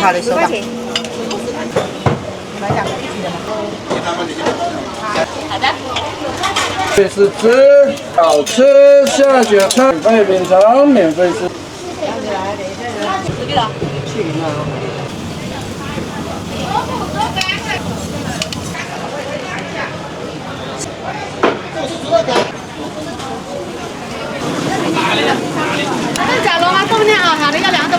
好的，收吧。好的。这是吃，好吃，下酒菜，免费品尝，免费吃。这个了。去那。那假如嘛，冬天啊，那个凉的。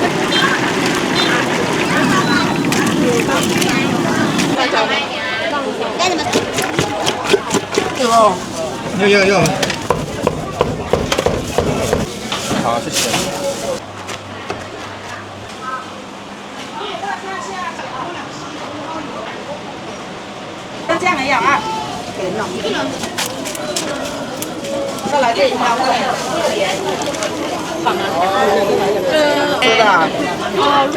有。好，谢谢。这样没有啊？再来这一包。是的。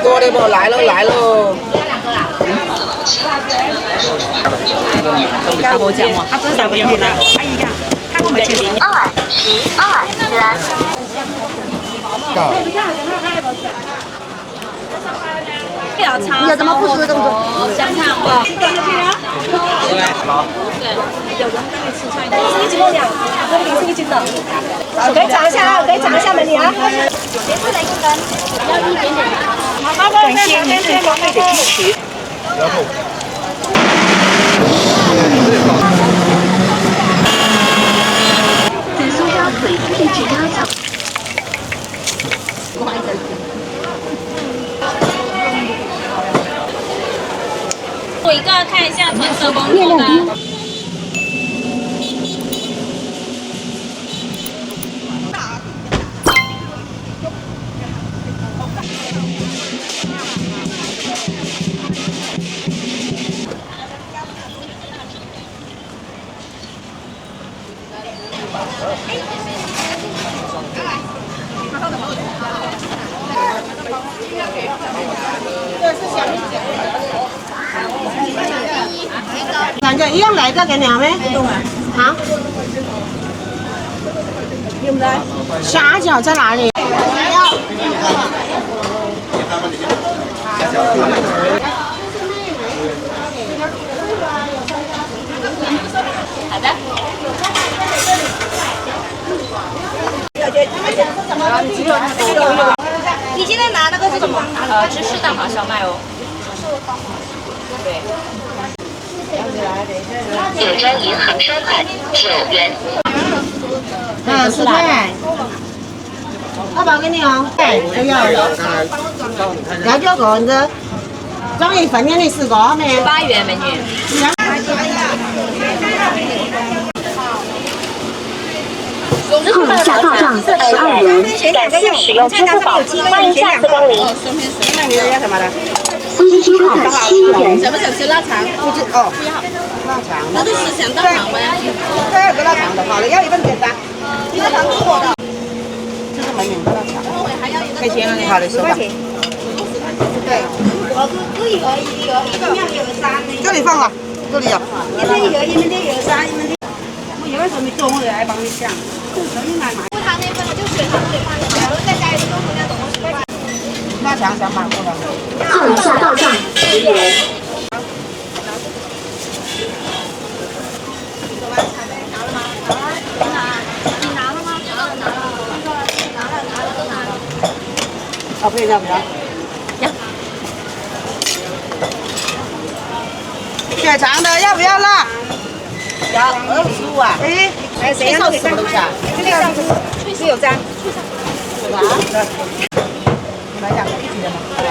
多的不？来喽。你跟我讲嘛，他真的不要的。哎呀，他不买钱。22元。比较长。你有什么不熟的动作？香肠啊。对，有人跟你吃菜的。是一斤多两，公平是一斤的。我可以尝一下啊，我可以尝一下美女啊。别过来一根，要一点点。感谢您对花费的支持。然后。在松腰腿一直拉长。我一个看一下纯手工做的。两个一样来一个给你好没？好。有没有？虾饺在哪里？好的。你现在拿那个是什么？芝士蛋黄烧麦哦。对。九江银行收款9元。10块。2包给你哦。对，都要。要几个子？装一份给你10个没？8元美女。后下到账22元，感谢使用支付宝，欢迎下次光临。要什么的？新金号7元。想不想吃腊肠？不知哦，不要。腊肠。那就是想到肠呗。再有个腊肠的，好了，要一份简单。一个糖是我的。这是美女的腊肠。给钱了，好的，收吧。对。这里放了，这里有。我有的时候没做，我就爱帮你想。他那份就选他得放，假如再加一个豆腐要总共10块。腊肠想买过了。后下到账10元。好，可以要不要？血肠的要不要辣？要25啊。哎，谁要什么东西啊？这有粘。有吧？来2个一起的嘛。对。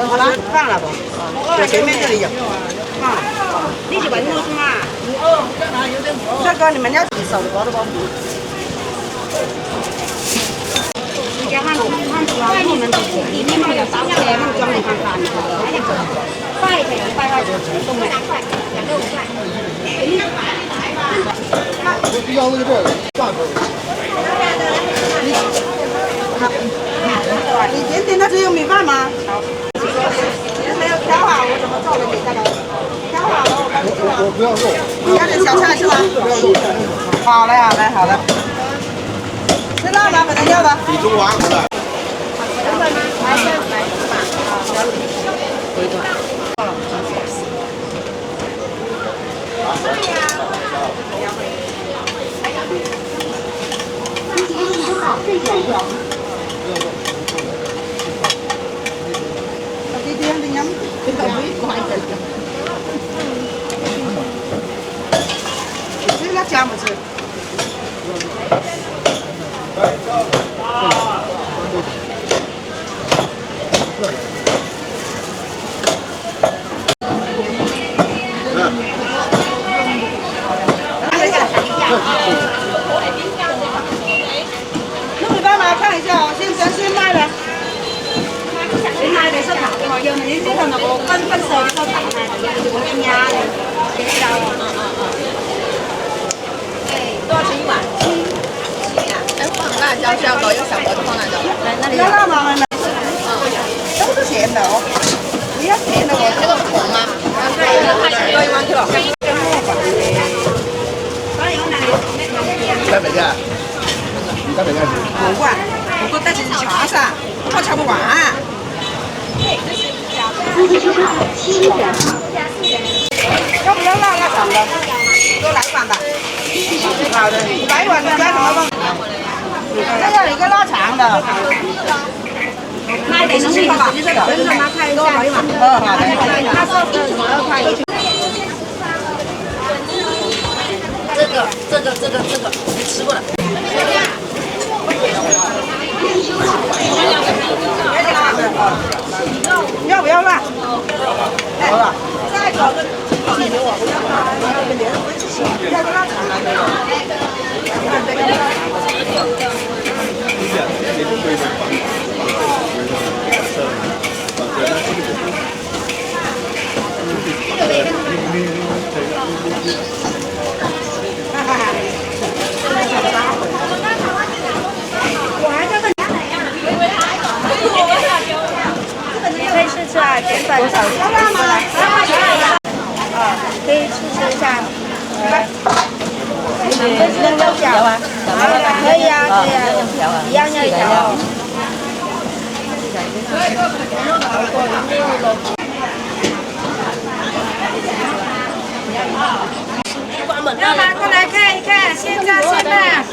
好了，放了不？前面这里有。放了。你是问我是吗？这个你们要几手的包的不？你看我们里面有包的，那装你看看。快点，快都没。2个5块。我要那个大口。你点点的只有米饭吗？好。没有调好，我怎么做给你这个？调好了，我帮你做。我不要肉。你要点小菜是吗？不要肉。好嘞，好嘞，好嘞。吃辣吗？可能要的。地中海的。这辣椒么子？那你帮忙看一下哦，先卖了。先卖的收头的嘛，要你这头那个分手的收头呢，就我给压的，给你多少钱一碗？7呀。哎，放辣椒是要搞一个小盒子放辣椒。那里有。那嘛呢？都是咸的哦。你要甜的我这个红吗？对，多一碗去了。在哪家？你在哪家？冇啊，我覺得是茶噻，我炒不完。要不要辣肠的？多来一碗吧。好的，来一碗你加什么吗？这要一个腊肠的。那得是吧？跟着妈看一下。好的。他说12块一。这个没吃过的。要不要辣？好了，再搞个鸡牛我不要辣，要个腊肠来的。可以试试啊，减粉少过来。可以试试一下。能六条啊？可以啊，可以啊，一样要一条。要拿过来看一看，现炸现卖。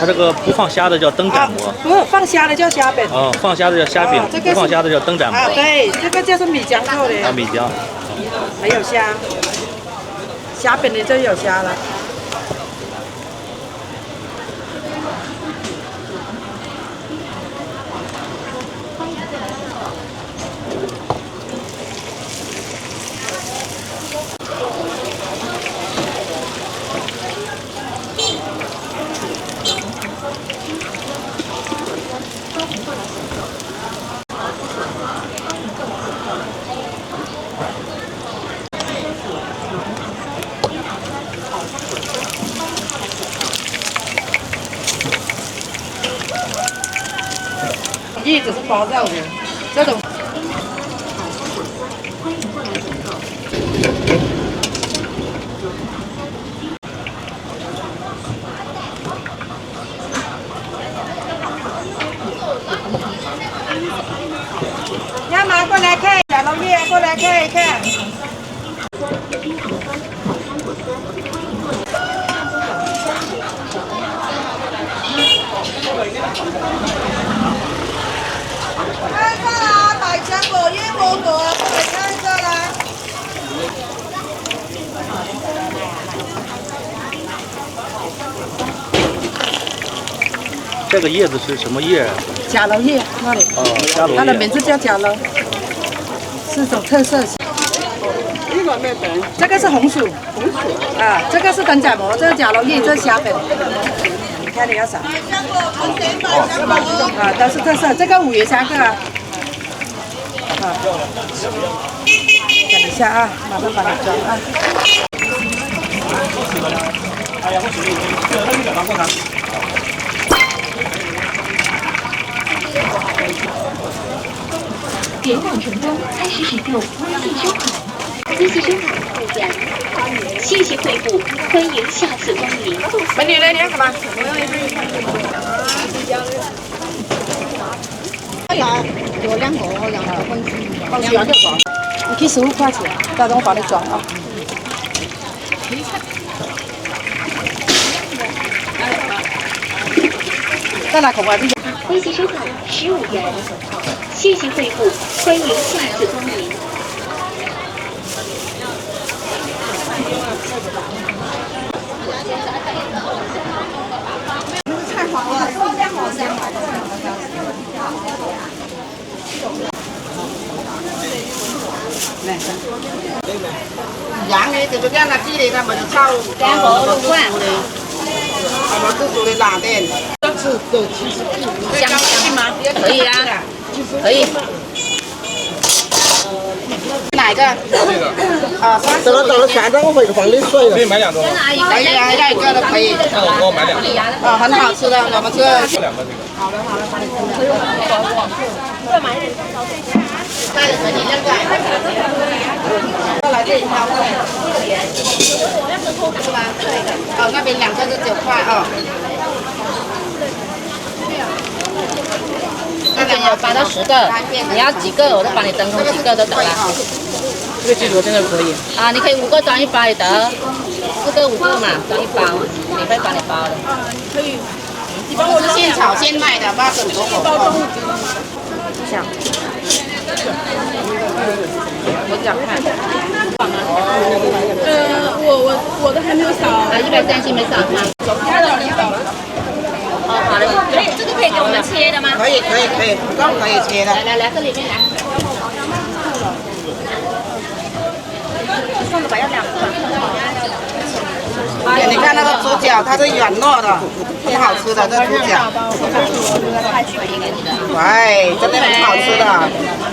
它这个不放虾的叫灯盏馍，不放虾的叫虾饼。哦，放虾的叫虾饼，不放虾的叫灯盏馍。对，这个就是米浆做的。米浆。没有虾，虾饼的就有虾了。叶子是包肉的，这种。要拿过来看，小龙叶过来看一看。看一下啦，大腸果、煙冇果啊，過來看一下啦。这个叶子是什么叶啊？甲楼叶，那里。哦，伽罗叶。它的名字叫甲楼，是种特色。这个是红薯，啊，这个是灯盏馍，这个甲楼叶，这是虾饼。开的要少。啊，都是特色，这个五元3个啊。啊，等一下啊，马上把它装啊。点档成功，开始使用微信收款。微信收款附件，谢谢惠顾，欢迎下次光临。美女来，你要干嘛？有2个2分之一，我需要这个，你可以15块钱，到时候我帮你装啊。再来口味这个。微信收款15元，谢谢惠顾，欢迎下次光临。羊的就是这样的，鸡的他们炒2个5块，他们自煮的辣的，香吗？可以啊，可以。哪个？啊，等到到了现在我会放你水了。可以买2个吗？可以啊，要1个都可以。那我给我买2个。啊，很好吃的，我们这。2个这个。好的，帮你再买点。带着给你2个。再来这一套。是吧？哦，那边2个是9块哦。那边有8到10个，你要几个我都帮你登空，几个都得了。这个鸡肉真的可以啊，你可以5个装1包也得，4个5个嘛，装1包，免费帮你包的。啊，你可以。我是现炒现卖的，不要很多口。想。我想看。我的还没有扫。啊，130没扫吗？哦，好的。这个可以给我们切的吗？可以，都可以切的。来，这里面来。送的吧，要2个。你看那个猪脚，它是软糯的，挺好吃的，这猪脚。喂，真的很好吃的。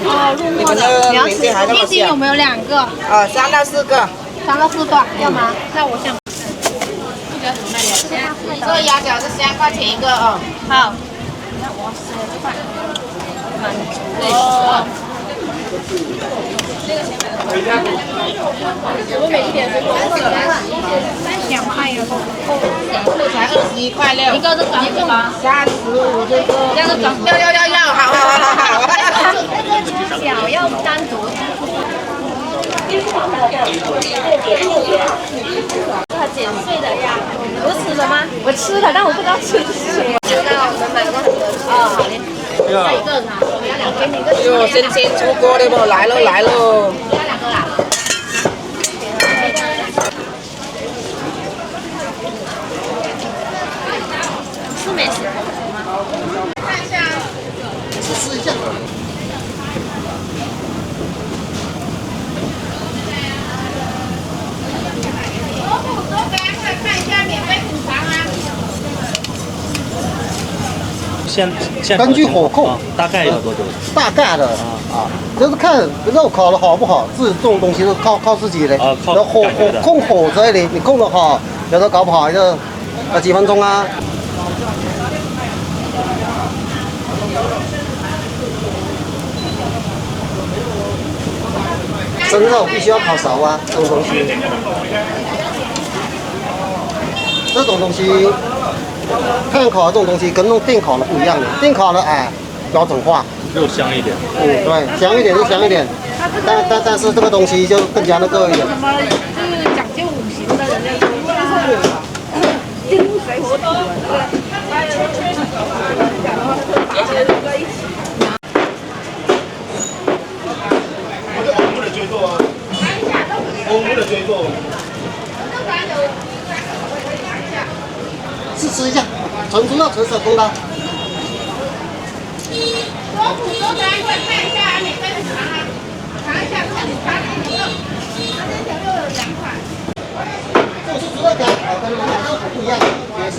哦，入墨的。你要吃冰淇淋有没有2个？3到4个。3到4个，要吗？那我想。这个鸭脚是3块钱1个哦。好。哦。我每一点是2块呀，才21块6。一个是装1吗？35这个。要是装要，好。那个猪脚要单独。它剪碎的呀，不是吃了吗？我吃了，但我不知道吃什么。知道，我们买过很多次。啊，好嘞。再一个呢？我要2个，给你一个。哟，新鲜出锅的不？来喽。要2个啦。是美食吗？看一下。试一下。看一下免费品尝啊。根据火候，大概要多久？大概的就是看肉烤的好不好，这种东西是靠自己的。靠感觉的。控火之类的，你控的好，有的搞不好就几分钟啊。生肉必须要烤熟啊，这种东西。这种东西，炭烤的这种东西跟那种电烤的不一样的，电烤的标准化，肉香一点。对，香一点就香一点，但是这个东西就更加那个一点。就是讲究五行的人家说金水火土，试一下，纯猪肉纯手工的。多补多单会看一下，免费尝啊，尝一下这个茶牛肉，这条肉有2款。这是猪肉条，跟龙虾肉不一样，也是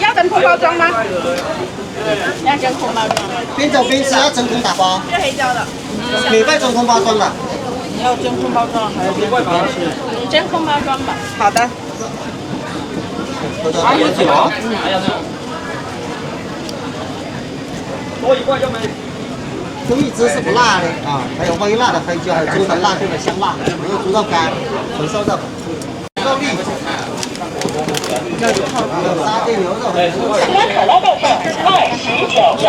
要真空包装吗？要真空包装。边走边吃，要真空打包。这黑椒的。免费真空包装的。你要真空包装还是真空包装？真空包装吧。好的。还有几毛？多一罐要没？就一只是不辣的啊，还有微辣的黑椒，还有猪的辣椒的香辣，还有猪肉干、纯瘦肉、肉粒，还有沙丁牛肉。可乐豆腐29元。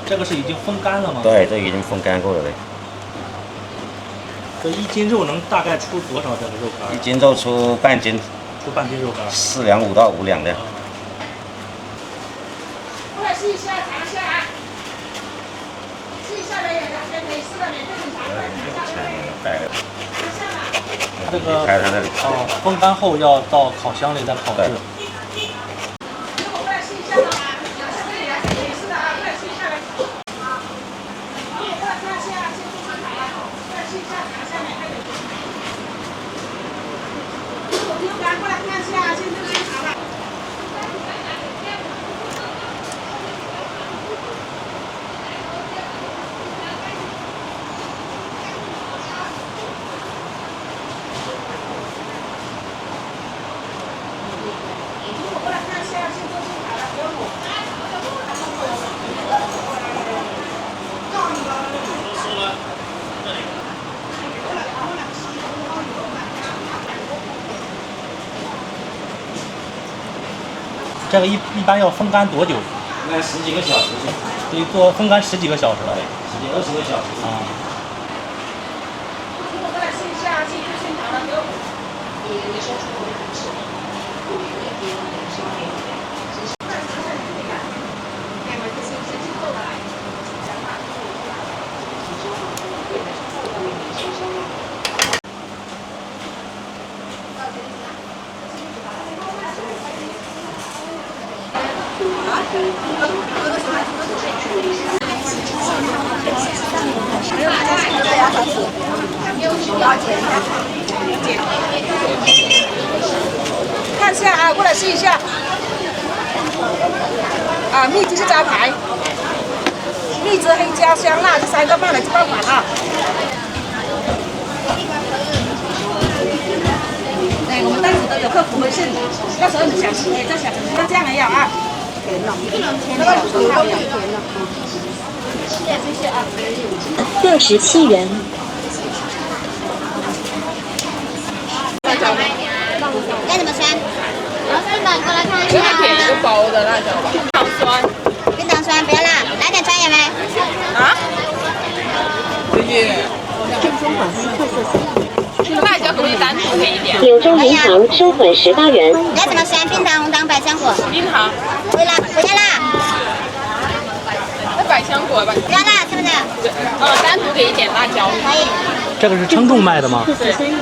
这个是已经风干了吗？对，这已经风干过了嘞。这1斤肉能大概出多少这个肉干？ 1斤肉出半斤，出半斤肉干。4两5到5两的。过来试一下，尝一下啊！试一下的有2天可以试的免费检查的。这个开它那里。风干后要到烤箱里再烤制。过来试一下啊！可以试的啊，过来试一下来。过来看一下，先做试好了，过来试一下，尝一下免费的。牛肝过来看一下，先做试好了。过来看一下，先做试好了，不要抹。这个一般要风干多久？应该10几个小时。得做风干10几个小时了。对，10几20个小时。啊。过来试一下，先做试好了，不要抹。看一下啊，过来试一下。啊，蜜汁是招牌，蜜汁、黑椒、香辣这3个放了就爆款啊。对，我们当时都有客服微信，到时候你想吃也再想吃，那这样也有啊。甜了，那个土豆甜了。谢谢啊。67元。要怎么酸？老师们过来看一下。点一个包的辣椒吧。冰糖酸。冰糖酸不要辣，来点酸有没？啊？正宗广西特色酸饮，辣椒可不可以单独给一点？柳州银行收款18元。要怎么酸？冰糖、红糖、百香果。冰糖。不辣，不要辣。那百香果吧。不要辣，是不是？单独给一点辣椒。可以。这个是称重卖的吗？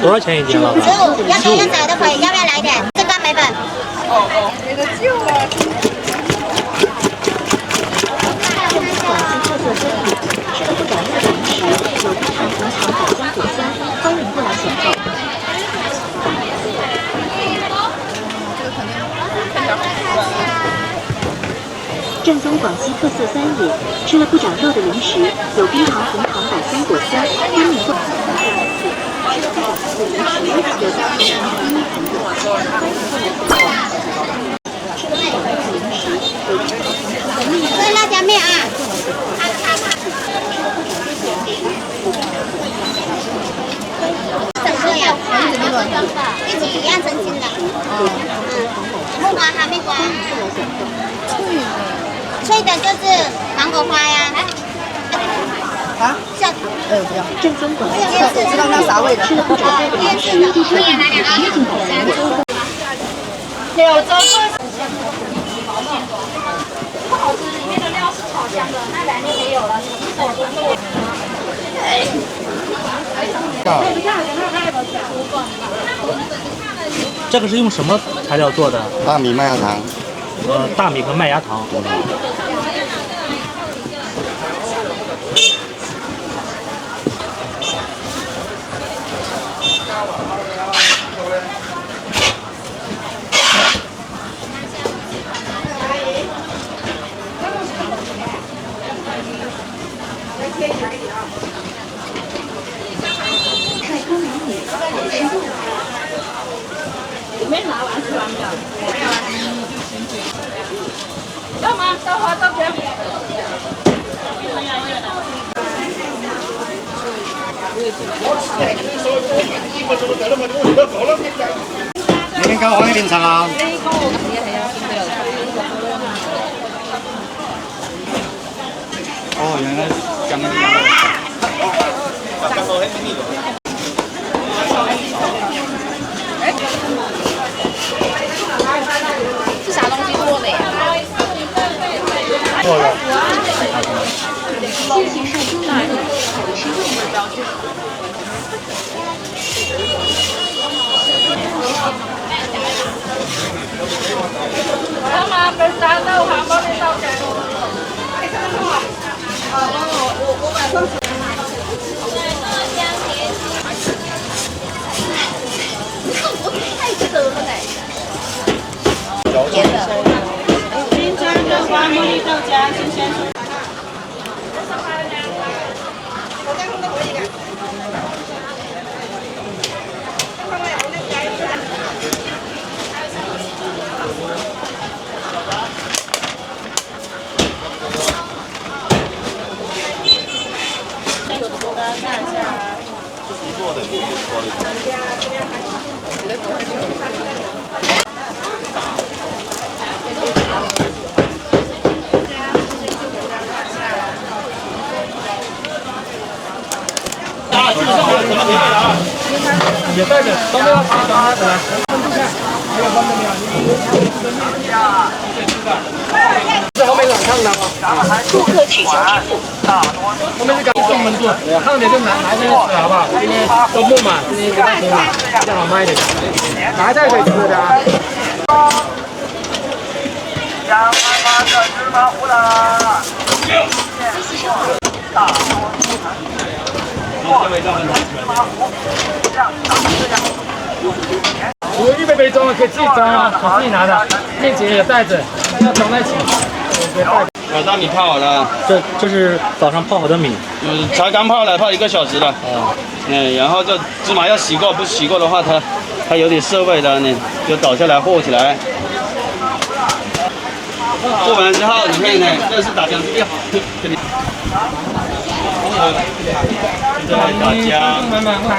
多少钱1斤了？ 15，要多要少都可以，要不要来一点？这个没本。给的旧了。特色酸饮，吃了不长肉的零食，有冰糖、红糖、百香果酸，欢迎过来选购。正宗广西特色酸饮，吃了不长肉的零食，有冰糖、红糖、百香果酸，欢迎过来。吃了不长肉的零食，有冰糖、蜂蜜苹果酸，欢迎过来选购。吃了不长肉的零食，有冰糖、红糖。来享受。脆的就是芒果花呀。啊？像不要。正宗广西夜市知道那啥味的？吃了不长肉的零食，就说一直进口三周。柳州不好吃，里面的料是炒香的，那两天没有了。这个是用什么材料做的？大米麦芽糖。大米和麦芽糖。干嘛？刀花刀片。年糕黄一点长啊。哦，原来讲的。是啥东西做的呀？做了。先前是中南的好吃肉。干嘛？跟啥豆花包面豆浆？我晚上。太扯了嘞！甜的。新疆豆花、茉莉豆浆、新鲜。也带着，都没有自己装的来。没有放这里啊，这后面是看的吗？顾客取消支付。后面是刚送门做，看点就拿这个吃好不好？今天周末嘛，今天放心嘛，比较好卖一点。拿在可以吃的啊。羊妈妈的芝麻糊啦！大多数产品，我预备杯装了，可以自己装啊，我自己拿的，面前有袋子，要装在一起。大米泡好了，这是早上泡好的米，才刚泡了，泡1个小时了。然后这芝麻要洗过，不洗过的话，它有点涩味的，你就倒下来和起来。和完之后，你看呢，这是打浆最好，给你。再打浆。慢慢来，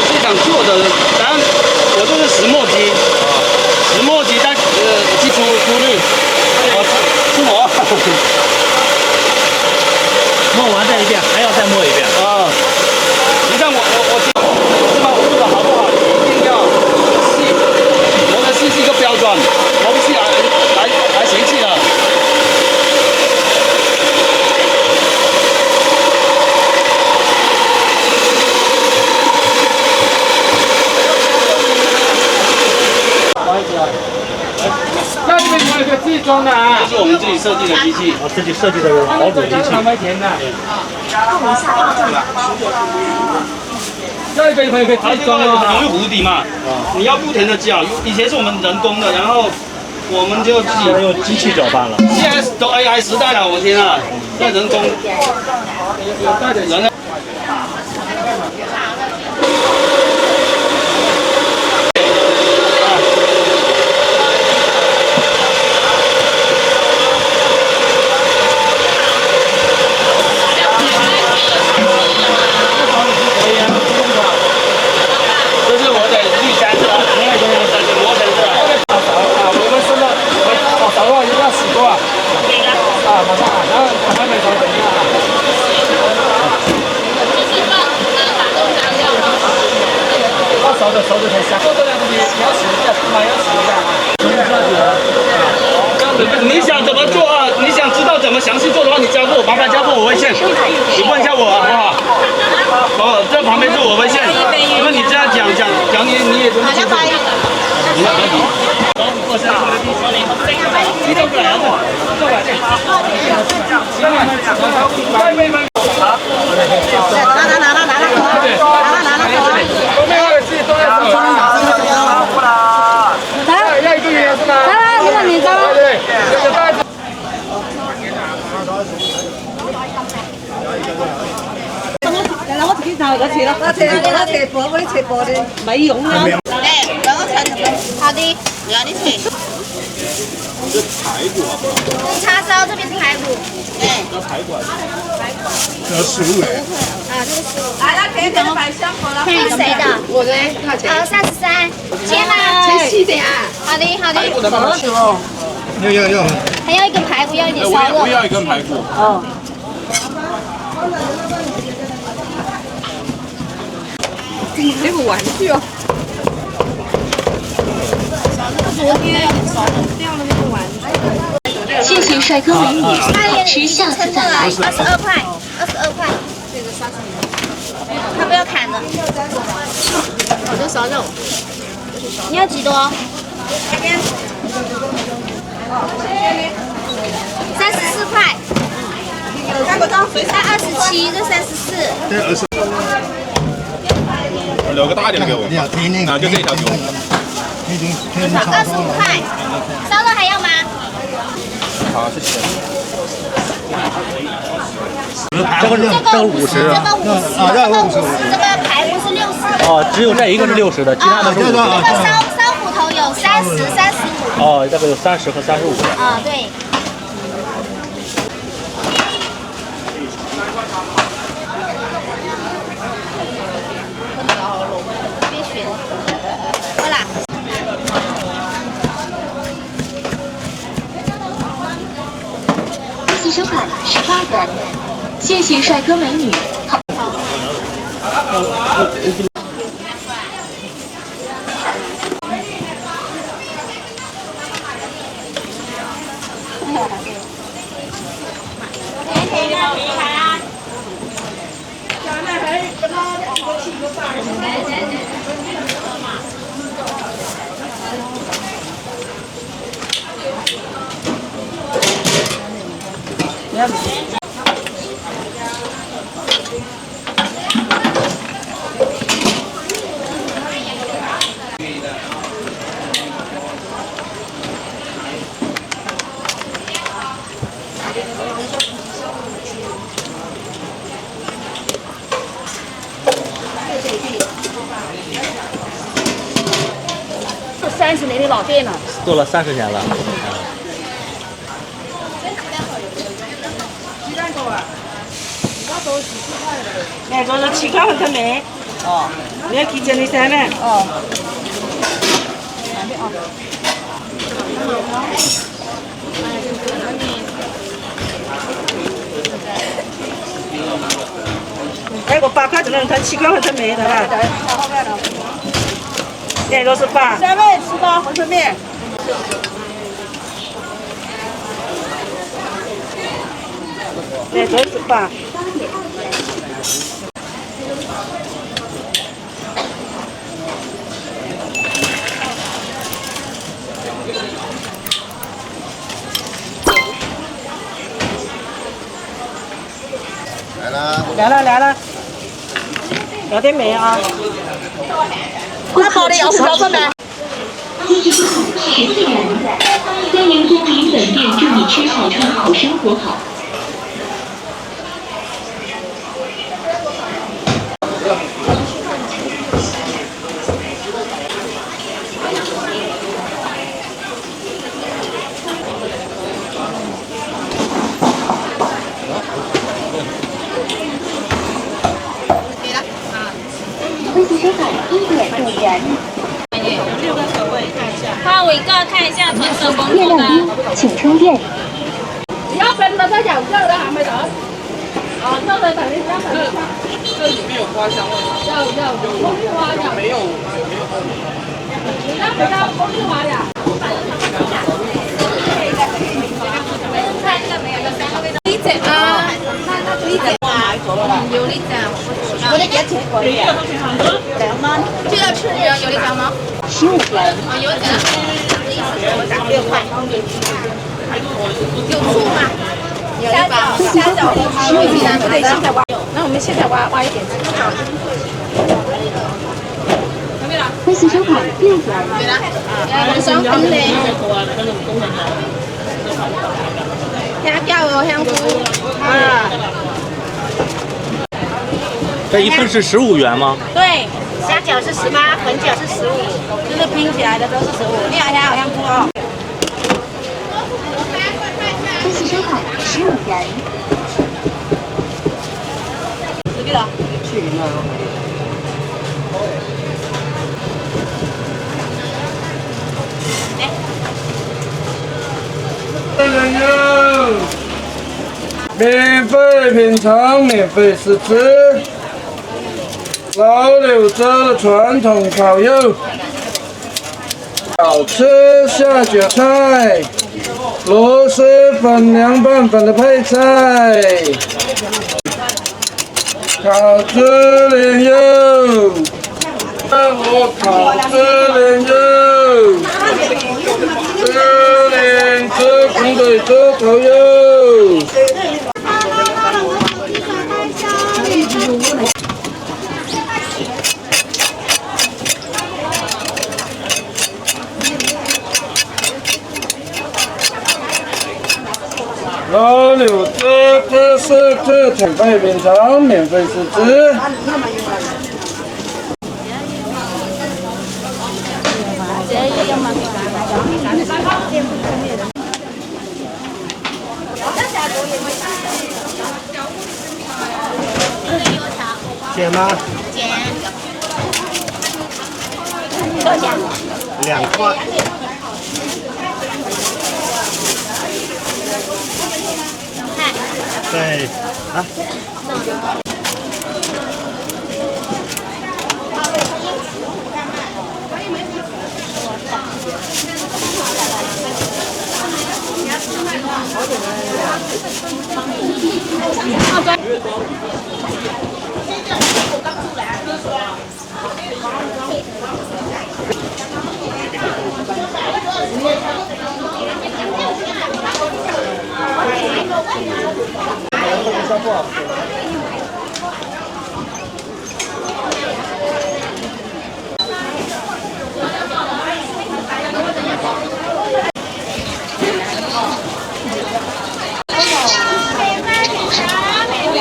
这场做的，当然我这是石磨机，石磨机在基础出力，出磨。磨完这一遍还要再磨一遍啊！你看我芝麻糊做的好不好？一定要细，磨的细是一个标准，磨不细来嫌弃了。那这边有一个自己装的啊，这是我们自己设计的机器，我自己设计的熬煮机器。2块钱的。碰一下泡正这一杯可以自己装啊。因为壶底嘛，你要不停的搅。以前是我们人工的，然后我们就自己用机器搅拌了。现在都 AI 时代了，我天啊！那人工人。做这样东西，你要试一下，起码要试一下你想怎么做啊？你想知道怎么详细做的话，你加我，麻烦加我微信，你问一下我好不好？哦，这旁边是我微信，因为你这样讲你也都清楚。我自己找個錢咯，我斜波嗰啲斜波啲美容啊。哎，两个菜怎么？好的，我要你吃。这排骨啊？叉烧这边是排骨。哎。要排骨。这15哎。啊，这个15。来，那可以怎么摆香火了？这是谁的？我的，多少钱？33。切吗？切细点。好的，好的。排骨的慢慢吃哦。要。还要一根排骨，要一点烧肉。我要一根排骨。哦。这个玩具哦。谢谢帅哥美女，吃下次再来。22块，22块。这个30。他不要砍了。好多烧肉。你要几多？34块。27，这34。留个大点的给我，那就这一条给我。25块，烧肉还要吗？好，谢谢。这个50，这个50，这个排骨是60。哦，只有这一个是60的，其他的是50。这个烧骨头有30、35。哦，这个有30和35的。啊，对。别选，好啦。自收款18元，谢谢帅哥美女。好。30年的老店了，做了30年了。那个是7块很特美。哦。你要几斤的三呢？哦。哎，我8块只能看7块很特美的吧？那个是8。3位吃吧，馄饨面。那个是8。来了，有点美啊。那好的，20条算没？今日不同14元，欢迎光临本店，祝你吃好穿好生活好。微信收款1.5元。6个口味看一下。好，我一个看一下纯手工月做的。亮冰，请充电。要分的再讲这的还没得。啊，这的等一下，等一下。这里面有花香味吗？有没有？呢只啊，呢只買咗啦。要呢只。嗰啲幾多錢貴啊？2蚊。这个吃有呢只吗？15元。啊，有只。6块。有醋吗？有一包。虾饺有几单？对，现在挖。那我们现在挖一点。欢喜收款6元。我想品你。虾饺有香菇。啊。这一份是15元吗？对。虾饺是18，粉饺是15，就是拼起来的都是15。你好像菇哦。欢喜收款15元。这个了。人肉，免费品尝，免费试吃。老柳州的传统烤肉，好吃下酒菜，螺蛳粉、凉拌粉的配菜，烤芝莲肉，让我烤芝莲肉，芝莲芝孔腿猪头肉。老柳州特色特产，免费品尝，免费试吃。减吗？减。多少钱？2块。对，啊。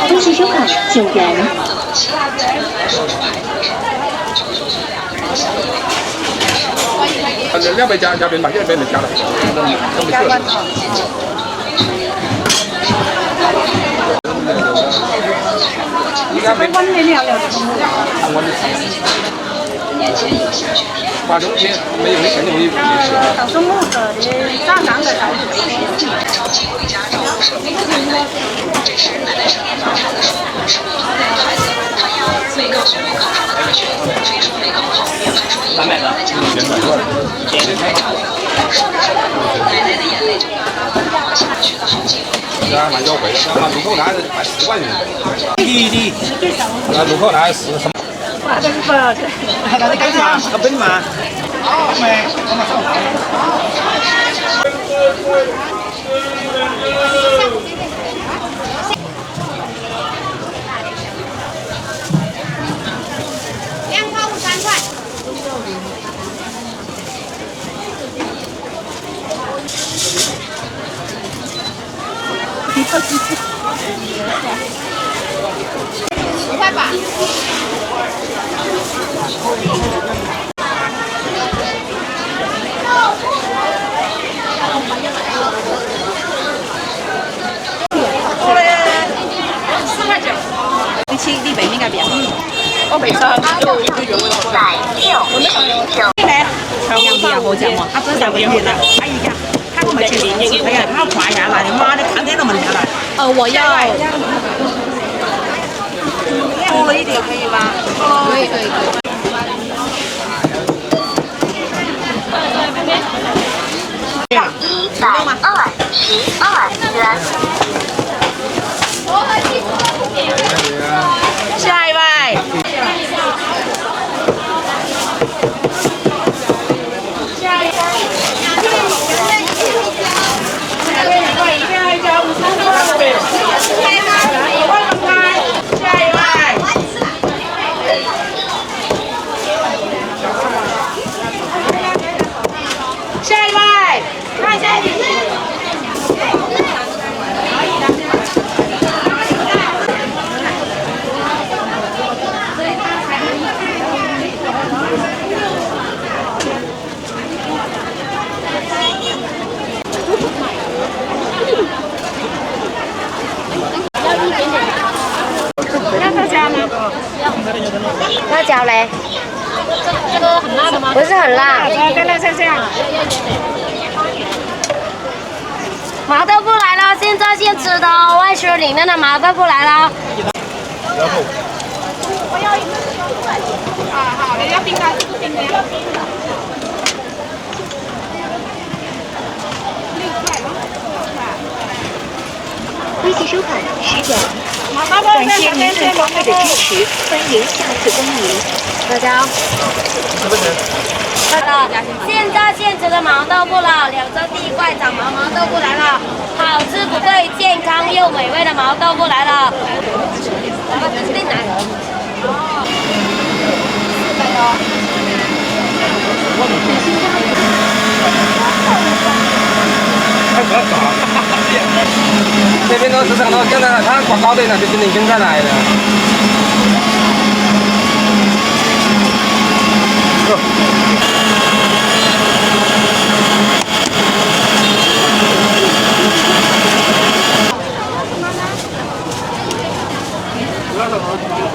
欢喜收款9元。2杯加冰吧，1杯没加了，都没事。温的料了。把中间没有你肯定会有。都是木头的，上膛的才这时奶奶生年早产的说是不能带孩子，她要每个学会考上的大学，非说没考好，也还说以后在家里经常这是太吵了。说着说着，奶奶的眼泪就哗啦哗啦往下去的好几回。蛮优惠的，那入口拿卖10万元。弟，那入口拿是什么？这是不？那你干啥？要奔嘛？好没？2块5、3块。10块吧。你背面该变。我背上就原味好大。我们上有条。你呢？杨皮啊，好酱嘛？他只是问题的，他一讲，他不去领，哎呀，他夸一下那的，妈的，看见都没得了。我要。薄了一点可以吗？可以。122元。下一位。辣椒嘞？这个很辣的吗？不是很辣。跟辣椒这样。毛豆腐来了，现在现吃的哦，外酥里面的毛豆腐来了。好的，要冰的，冰的。微信收款10元，感谢您对方会的支持，欢迎下次光临。辣椒。来了，现在现吃的毛豆腐了，柳州第一块长毛豆腐来了，好吃不贵，健康又美味的毛豆腐来了。来吧，指定来。这边都市场都现在看广告的呢，就是你跟着来的。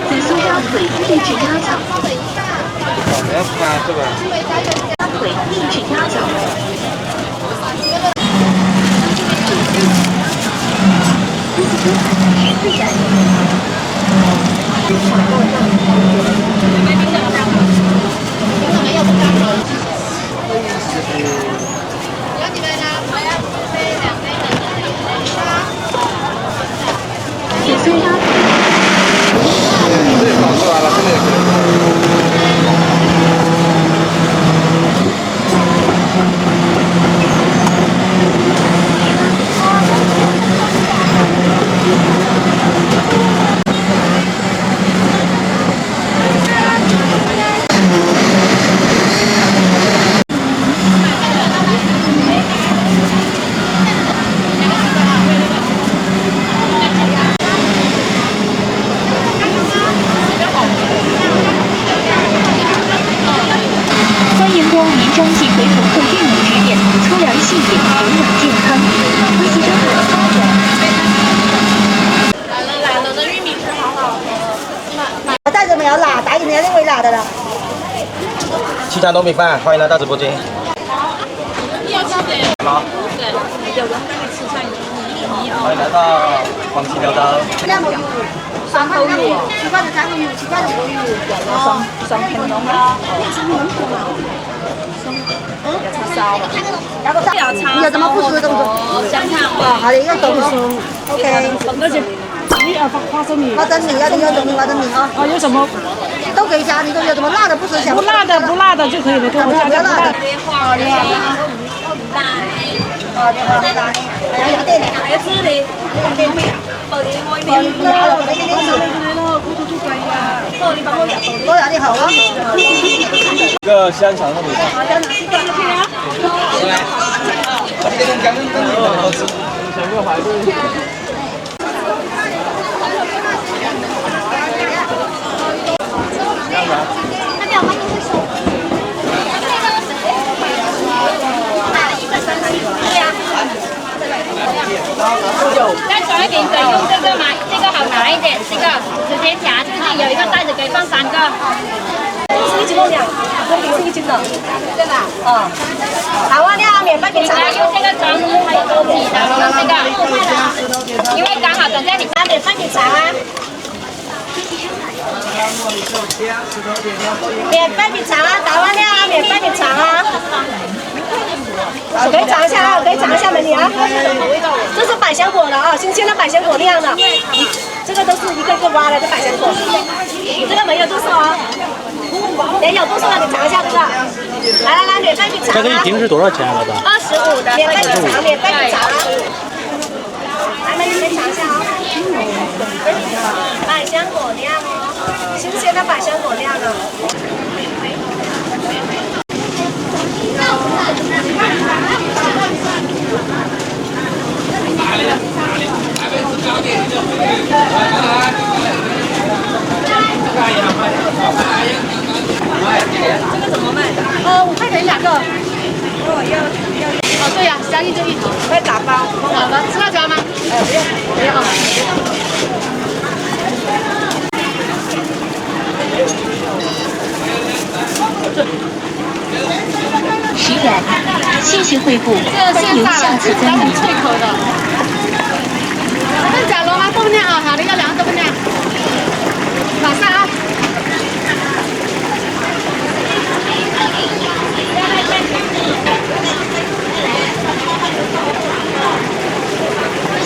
紫苏鸭腿秘制鸭脚。要发是吧？鸭腿秘制鸭脚。14元。紫苏鸭腿。这也搞出来了，这个也可以。欢迎光临张记回头客运营支店，粗粮细饮，营养健康。微信收款。来了，那玉米是好好喝。我带着没有辣，打饮料那会辣的了。七茶糯米饭，欢迎来到直播间。要吃的。好。对，有人带你吃菜。欢迎来到广西聊刀。两个鱼，三口鱼，7块的3个鱼，7块的5个鱼，双片龙啊。你有什么不熟的动作？香肠。好的，要懂哦。OK。而且你花生米。花生米要有种花生米啊。有什么？都可以加，你都有什么辣的不吃？不辣的就可以了，给我加点不辣的。好的。好的，好的。还有点，还有吃的，有点面。好的，我面。好的，一点吃。多点好啊。一个香肠糯米饭。好，香肠4个。来，这个跟姜跟你好吃。想个怀孕。再少一点可以用这个吗？这个好拿一点，这个直接夹进去，有一个袋子可以放3个。是1斤多两，公平是1斤的，真的。好啊，那免费品尝。用这个装，还有枸杞的，用这个，因为刚好等下你免费品尝啊。免费品尝啊，打完料啊，免费品尝啊。我可以尝一下啊，我可以尝一下美女啊。这是百香果的啊，新鲜的百香果酿的。这个都是一个个挖来的百香果，这个没有度数啊。连有度数的你尝一下，哥哥。来，免费品尝啊。这个一瓶是多少钱，老板？25的，免费品尝，免费品尝啊。来，美女可以尝一下啊。百香果酿哦，新鲜的百香果酿的。这个怎么卖的？5块钱2个。哦，对呀，相应就1头。可以打包。好的，吃辣椒吗？不要。10元，谢谢惠顾，欢迎下次光临。脆口的。这甲螺吗？豆酿啊，好的，要2个豆酿。马上啊。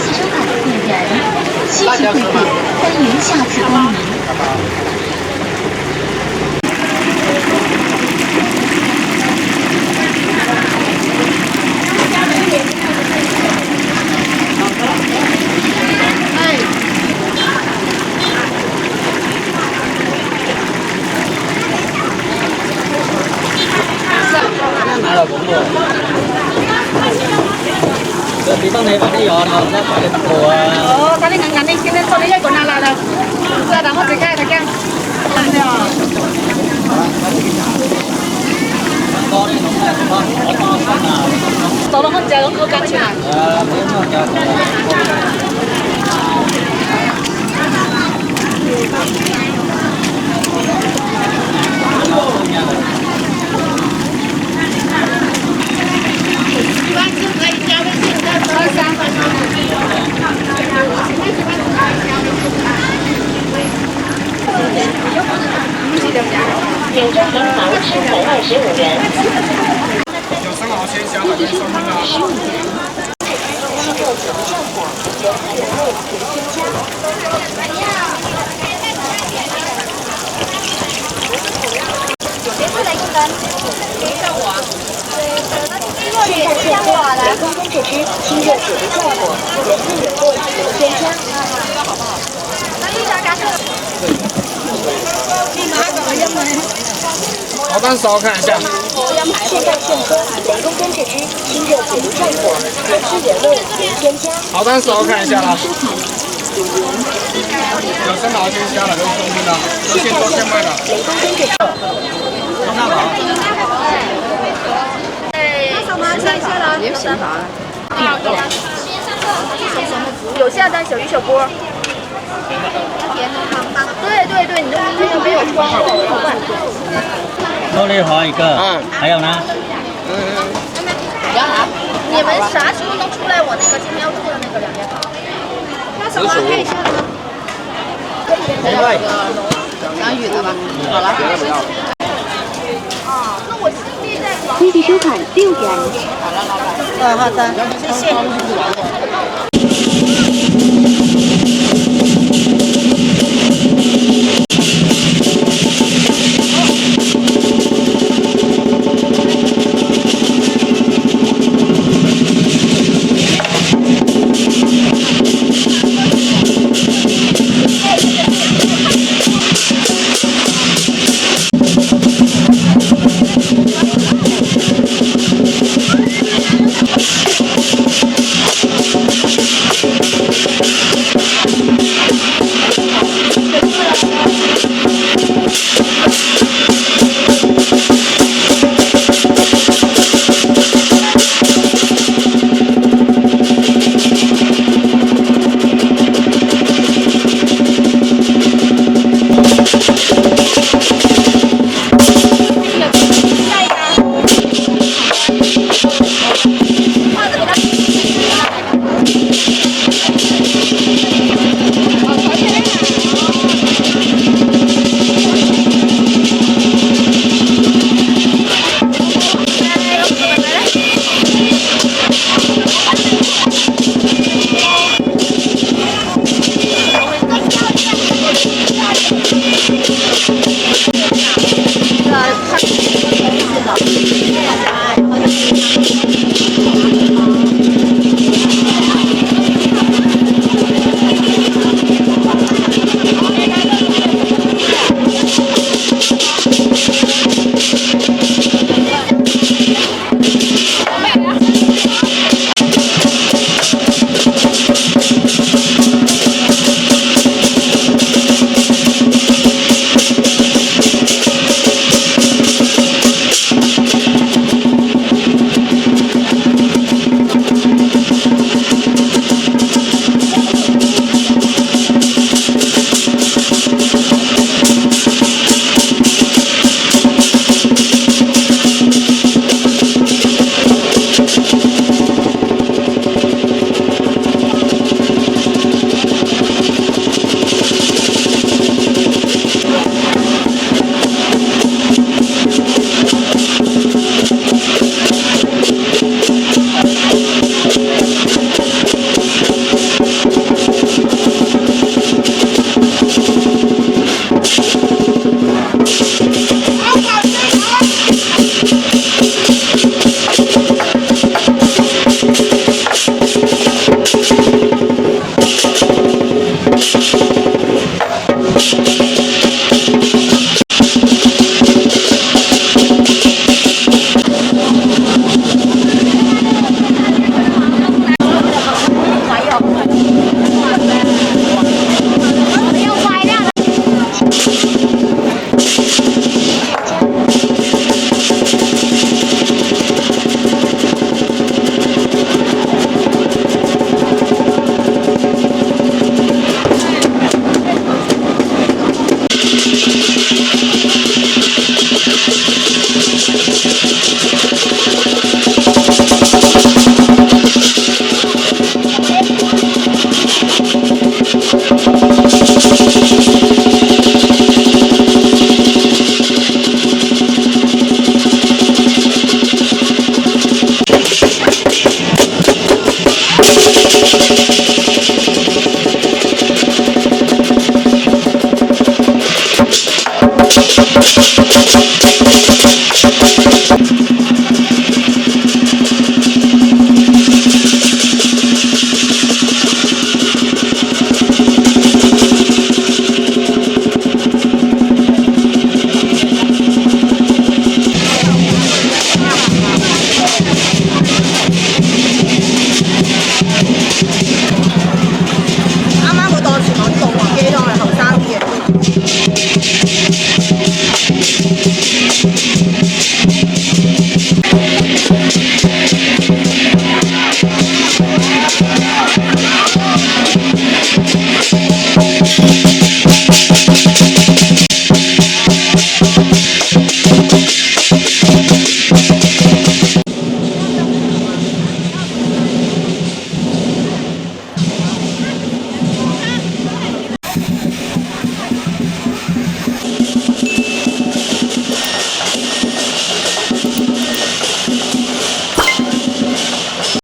谢收看会员，谢谢惠顾，欢迎下次光临。买了工作。这地方那把的摇呢，那快点多啊。哦，他那个俺那现在做的要滚拿来了，是啊，然后再盖它干。对啊。走了很久，我感觉。可以加微信，23分钟。点赞银行325元。有生蚝鲜虾的可以上面的。人工监制之清热解毒效果，人工原味无添加。好蛋烧看一下。现在现喝人工监制之清热解毒效果，原汁原味无添加。好蛋烧看一下啦。有生蚝鲜虾的可以上面的，都现做现卖的。人工监制。也行吧。有下单小鱼小锅。对，你这个没有装茉莉花1个，还有呢？你们啥时候能出来？我那个今天要做的那个2件套。那什么看一下呢？杨宇的吧。好了。那我兄弟在。规矩收款6元。好的，谢谢。